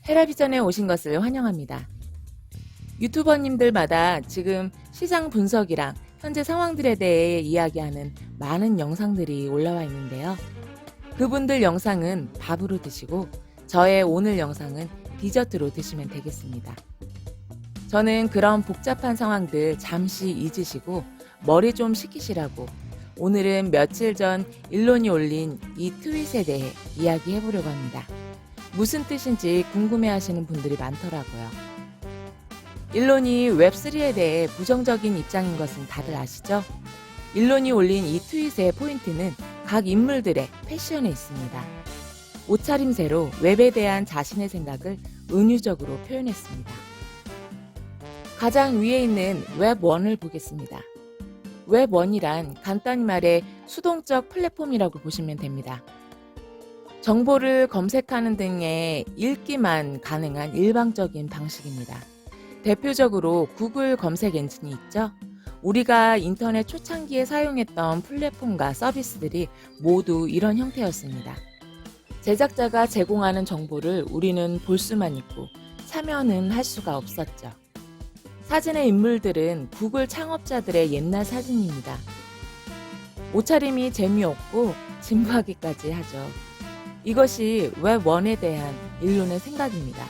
헤라비전에 오신 것을 환영합니다. 유튜버님들마다 지금 시장 분석이랑 현재 상황들에 대해 이야기하는 많은 영상들이 올라와 있는데요. 그분들 영상은 밥으로 드시고 저의 오늘 영상은 디저트로 드시면 되겠습니다. 저는 그런 복잡한 상황들 잠시 잊으시고 머리 좀 식히시라고 오늘은 며칠 전 일론이 올린 이 트윗에 대해 이야기해 보려고 합니다. 무슨 뜻인지 궁금해하시는 분들이 많더라고요. 일론이 웹3에 대해 부정적인 입장인 것은 다들 아시죠? 일론이 올린 이 트윗의 포인트는 각 인물들의 패션에 있습니다. 옷차림새로 웹에 대한 자신의 생각을 은유적으로 표현했습니다. 가장 위에 있는 웹1을 보겠습니다. 웹1이란 간단히 말해 수동적 플랫폼이라고 보시면 됩니다. 정보를 검색하는 등의 읽기만 가능한 일방적인 방식입니다. 대표적으로 구글 검색 엔진이 있죠. 우리가 인터넷 초창기에 사용했던 플랫폼과 서비스들이 모두 이런 형태였습니다. 제작자가 제공하는 정보를 우리는 볼 수만 있고 참여는 할 수가 없었죠. 사진의 인물들은 구글 창업자들의 옛날 사진입니다. 옷차림이 재미없고 진부하기까지 하죠. 이것이 웹1에 대한 일론의 생각입니다.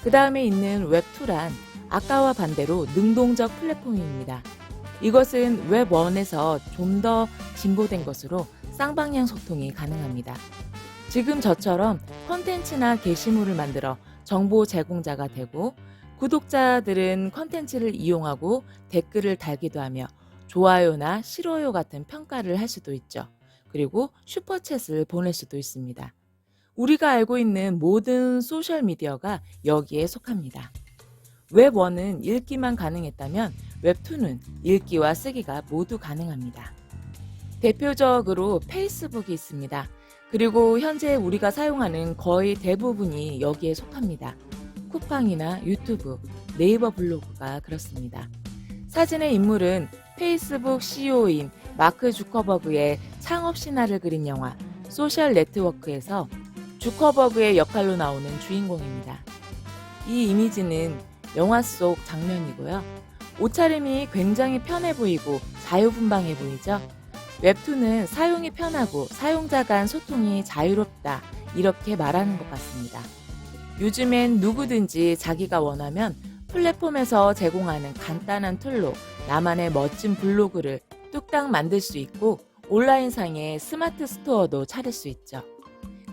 그 다음에 있는 웹2란 아까와 반대로 능동적 플랫폼입니다. 이것은 웹1에서 좀 더 진보된 것으로 쌍방향 소통이 가능합니다. 지금 저처럼 컨텐츠나 게시물을 만들어 정보 제공자가 되고 구독자들은 컨텐츠를 이용하고 댓글을 달기도 하며 좋아요나 싫어요 같은 평가를 할 수도 있죠. 그리고 슈퍼챗을 보낼 수도 있습니다. 우리가 알고 있는 모든 소셜미디어가 여기에 속합니다. 웹1은 읽기만 가능했다면 웹2는 읽기와 쓰기가 모두 가능합니다. 대표적으로 페이스북이 있습니다. 그리고 현재 우리가 사용하는 거의 대부분이 여기에 속합니다. 쿠팡이나 유튜브, 네이버 블로그가 그렇습니다. 사진의 인물은 페이스북 CEO인 마크 주커버그의 창업 신화를 그린 영화 소셜 네트워크에서 주커버그의 역할로 나오는 주인공입니다. 이 이미지는 영화 속 장면이고요. 옷차림이 굉장히 편해 보이고 자유분방해 보이죠? 웹2는 사용이 편하고 사용자 간 소통이 자유롭다 이렇게 말하는 것 같습니다. 요즘엔 누구든지 자기가 원하면 플랫폼에서 제공하는 간단한 툴로 나만의 멋진 블로그를 뚝딱 만들 수 있고 온라인상의 스마트 스토어도 차릴 수 있죠.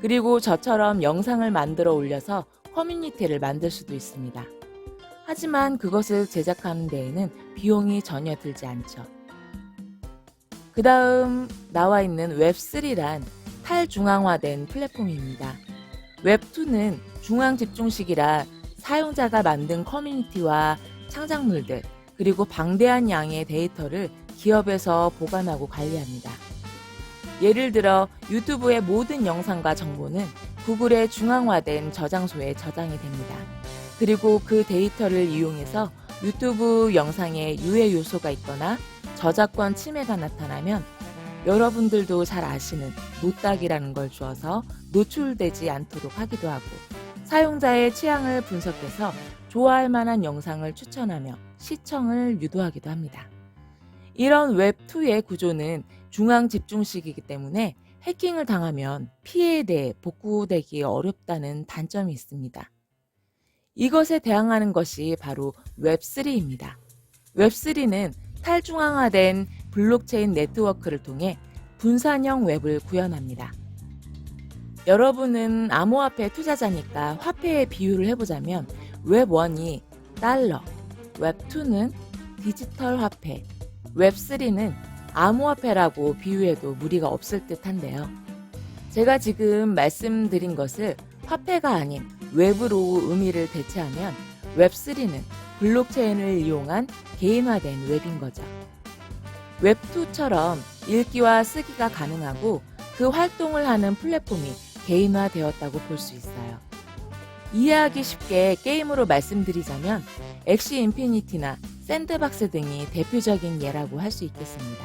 그리고 저처럼 영상을 만들어 올려서 커뮤니티를 만들 수도 있습니다. 하지만 그것을 제작하는 데에는 비용이 전혀 들지 않죠. 그 다음 나와 있는 웹3란 탈중앙화된 플랫폼입니다. 웹2는 중앙 집중식이라 사용자가 만든 커뮤니티와 창작물들 그리고 방대한 양의 데이터를 기업에서 보관하고 관리합니다. 예를 들어 유튜브의 모든 영상과 정보는 구글의 중앙화된 저장소에 저장이 됩니다. 그리고 그 데이터를 이용해서 유튜브 영상에 유해 요소가 있거나 저작권 침해가 나타나면 여러분들도 잘 아시는 노딱이라는 걸 주어서 노출되지 않도록 하기도 하고 사용자의 취향을 분석해서 좋아할 만한 영상을 추천하며 시청을 유도하기도 합니다. 이런 웹2의 구조는 중앙 집중식이기 때문에 해킹을 당하면 피해에 대해 복구되기 어렵다는 단점이 있습니다. 이것에 대항하는 것이 바로 웹3입니다. 웹3는 탈중앙화된 블록체인 네트워크를 통해 분산형 웹을 구현합니다. 여러분은 암호화폐 투자자니까 화폐의 비유를 해보자면 웹1이 달러, 웹2는 디지털 화폐, 웹3는 암호화폐라고 비유해도 무리가 없을 듯한데요. 제가 지금 말씀드린 것을 화폐가 아닌 웹으로 의미를 대체하면 웹3는 블록체인을 이용한 개인화된 웹인 거죠. 웹2처럼 읽기와 쓰기가 가능하고 그 활동을 하는 플랫폼이 개인화되었다고 볼 수 있어요. 이해하기 쉽게 게임으로 말씀드리자면 엑시 인피니티나 샌드박스 등이 대표적인 예라고 할 수 있겠습니다.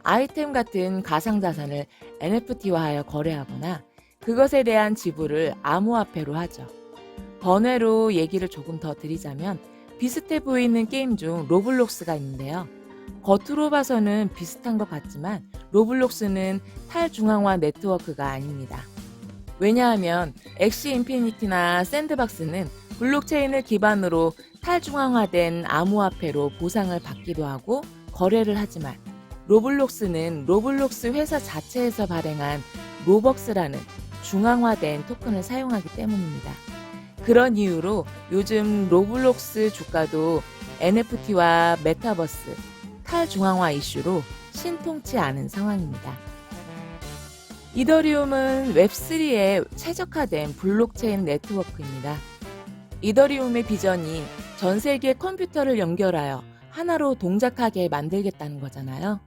아이템 같은 가상자산을 NFT화하여 거래하거나 그것에 대한 지불을 암호화폐로 하죠. 번외로 얘기를 조금 더 드리자면 비슷해 보이는 게임 중 로블록스가 있는데요. 겉으로 봐서는 비슷한 것 같지만 로블록스는 탈중앙화 네트워크가 아닙니다. 왜냐하면 엑시 인피니티나 샌드박스는 블록체인을 기반으로 탈중앙화된 암호화폐로 보상을 받기도 하고 거래를 하지만 로블록스는 로블록스 회사 자체에서 발행한 로벅스라는 중앙화된 토큰을 사용하기 때문입니다. 그런 이유로 요즘 로블록스 주가도 NFT와 메타버스, 탈중앙화 이슈로 신통치 않은 상황입니다. 이더리움은 웹3에 최적화된 블록체인 네트워크입니다. 이더리움의 비전이 전 세계 컴퓨터를 연결하여 하나로 동작하게 만들겠다는 거잖아요.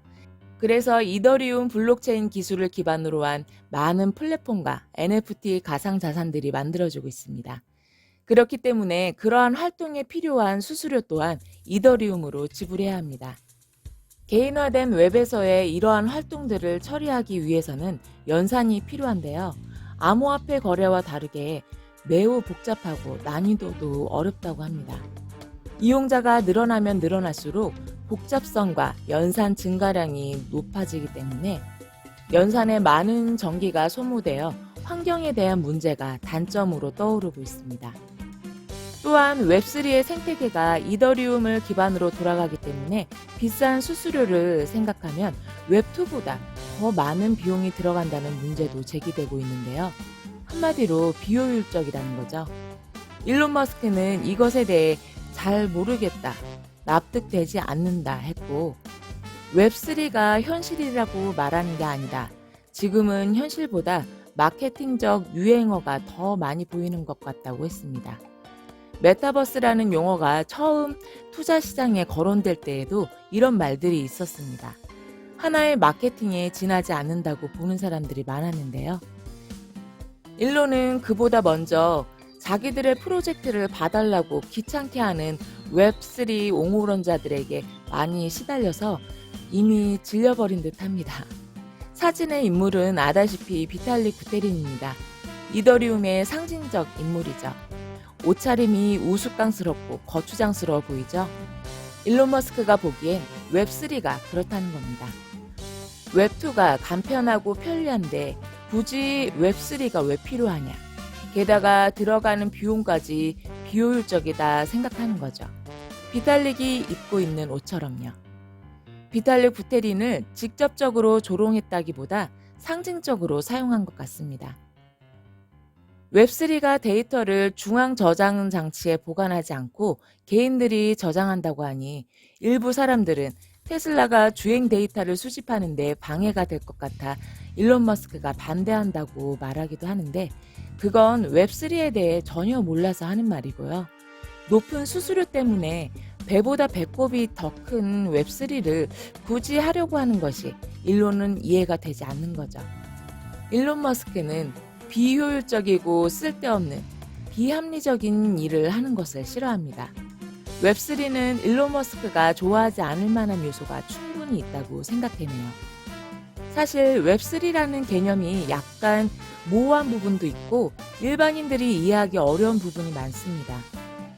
그래서 이더리움 블록체인 기술을 기반으로 한 많은 플랫폼과 NFT 가상자산들이 만들어지고 있습니다. 그렇기 때문에 그러한 활동에 필요한 수수료 또한 이더리움으로 지불해야 합니다. 개인화된 웹에서의 이러한 활동들을 처리하기 위해서는 연산이 필요한데요. 암호화폐 거래와 다르게 매우 복잡하고 난이도도 어렵다고 합니다. 이용자가 늘어나면 늘어날수록 복잡성과 연산 증가량이 높아지기 때문에 연산에 많은 전기가 소모되어 환경에 대한 문제가 단점으로 떠오르고 있습니다. 또한 웹3의 생태계가 이더리움을 기반으로 돌아가기 때문에 비싼 수수료를 생각하면 웹2보다 더 많은 비용이 들어간다는 문제도 제기되고 있는데요. 한마디로 비효율적이라는 거죠. 일론 머스크는 이것에 대해 잘 모르겠다, 납득되지 않는다 했고 웹3가 현실이라고 말하는 게 아니다. 지금은 현실보다 마케팅적 유행어가 더 많이 보이는 것 같다고 했습니다. 메타버스라는 용어가 처음 투자 시장에 거론될 때에도 이런 말들이 있었습니다. 하나의 마케팅에 지나지 않는다고 보는 사람들이 많았는데요. 일론은 그보다 먼저 자기들의 프로젝트를 봐달라고 귀찮게 하는 웹3 옹호론자들에게 많이 시달려서 이미 질려버린 듯합니다. 사진의 인물은 아다시피 비탈릭 부테린입니다. 이더리움의 상징적 인물이죠. 옷차림이 우스꽝스럽고 거추장스러워 보이죠? 일론 머스크가 보기엔 웹3가 그렇다는 겁니다. 웹2가 간편하고 편리한데 굳이 웹3가 왜 필요하냐? 게다가 들어가는 비용까지 비효율적이다 생각하는 거죠. 비탈릭이 입고 있는 옷처럼요. 비탈릭 부테린을 직접적으로 조롱했다기보다 상징적으로 사용한 것 같습니다. 웹3가 데이터를 중앙 저장 장치에 보관하지 않고 개인들이 저장한다고 하니 일부 사람들은 테슬라가 주행 데이터를 수집하는 데 방해가 될 것 같아 일론 머스크가 반대한다고 말하기도 하는데 그건 웹3에 대해 전혀 몰라서 하는 말이고요. 높은 수수료 때문에 배보다 배꼽이 더 큰 웹3를 굳이 하려고 하는 것이 일론은 이해가 되지 않는 거죠. 일론 머스크는 비효율적이고 쓸데없는 비합리적인 일을 하는 것을 싫어합니다. 웹3는 일론 머스크가 좋아하지 않을 만한 요소가 충분히 있다고 생각되네요. 사실 웹3라는 개념이 약간 모호한 부분도 있고 일반인들이 이해하기 어려운 부분이 많습니다.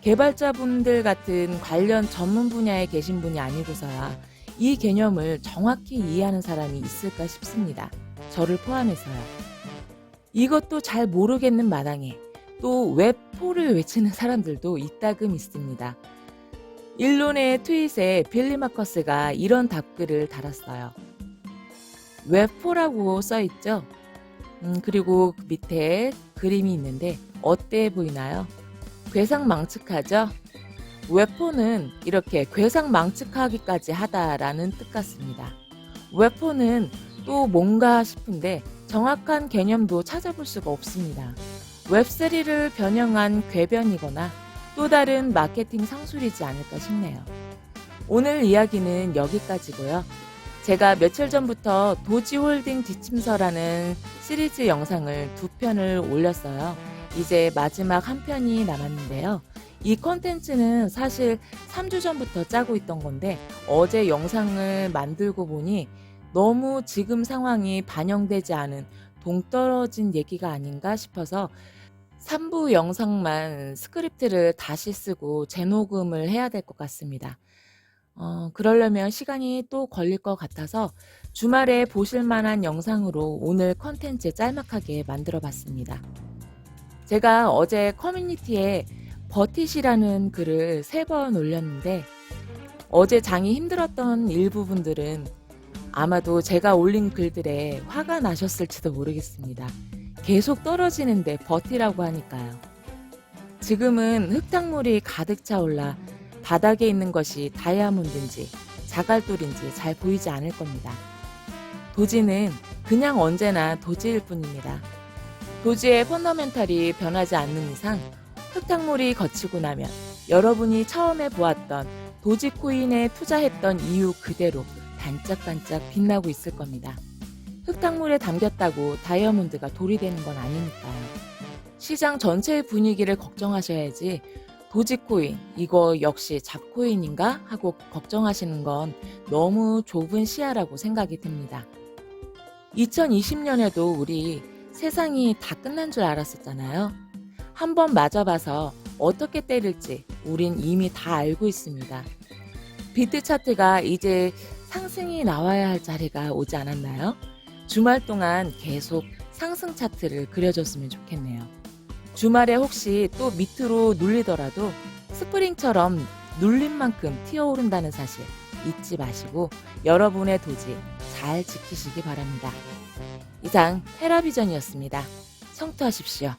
개발자분들 같은 관련 전문 분야에 계신 분이 아니고서야 이 개념을 정확히 이해하는 사람이 있을까 싶습니다. 저를 포함해서요. 이것도 잘 모르겠는 마당에 또 웹4를 외치는 사람들도 이따금 있습니다. 일론의 트윗에 빌리 마커스가 이런 답글을 달았어요. 웹4라고 써있죠? 그리고 그 밑에 그림이 있는데 어때 보이나요? 괴상망측하죠? 웹4는 이렇게 괴상망측하기까지 하다라는 뜻 같습니다. 웹4는 또 뭔가 싶은데 정확한 개념도 찾아볼 수가 없습니다. 웹3를 변형한 궤변이거나 또 다른 마케팅 상술이지 않을까 싶네요. 오늘 이야기는 여기까지고요. 제가 며칠 전부터 도지홀딩 지침서라는 시리즈 영상을 2편을 올렸어요. 이제 마지막 한 편이 남았는데요. 이 콘텐츠는 사실 3주 전부터 짜고 있던 건데 어제 영상을 만들고 보니 너무 지금 상황이 반영되지 않은 동떨어진 얘기가 아닌가 싶어서 3부 영상만 스크립트를 다시 쓰고 재녹음을 해야 될 것 같습니다. 그러려면 시간이 또 걸릴 것 같아서 주말에 보실 만한 영상으로 오늘 컨텐츠 짤막하게 만들어 봤습니다. 제가 어제 커뮤니티에 버티시라는 글을 3번 올렸는데 어제 장이 힘들었던 일부분들은 아마도 제가 올린 글들에 화가 나셨을지도 모르겠습니다. 계속 떨어지는데 버티라고 하니까요. 지금은 흙탕물이 가득 차올라 바닥에 있는 것이 다이아몬드인지 자갈돌인지 잘 보이지 않을 겁니다. 도지는 그냥 언제나 도지일 뿐입니다. 도지의 펀더멘탈이 변하지 않는 이상 흙탕물이 거치고 나면 여러분이 처음에 보았던 도지코인에 투자했던 이유 그대로 반짝반짝 빛나고 있을 겁니다. 흙탕물에 담겼다고 다이아몬드가 돌이 되는 건 아니니까요. 시장 전체의 분위기를 걱정하셔야지 도지코인 이거 역시 잡코인인가 하고 걱정하시는 건 너무 좁은 시야라고 생각이 듭니다. 2020년에도 우리 세상이 다 끝난 줄 알았었잖아요. 한번 맞아봐서 어떻게 때릴지 우린 이미 다 알고 있습니다. 비트 차트가 이제 상승이 나와야 할 자리가 오지 않았나요? 주말 동안 계속 상승 차트를 그려줬으면 좋겠네요. 주말에 혹시 또 밑으로 눌리더라도 스프링처럼 눌린 만큼 튀어오른다는 사실 잊지 마시고 여러분의 도지 잘 지키시기 바랍니다. 이상 헤라비전이었습니다. 성투하십시오.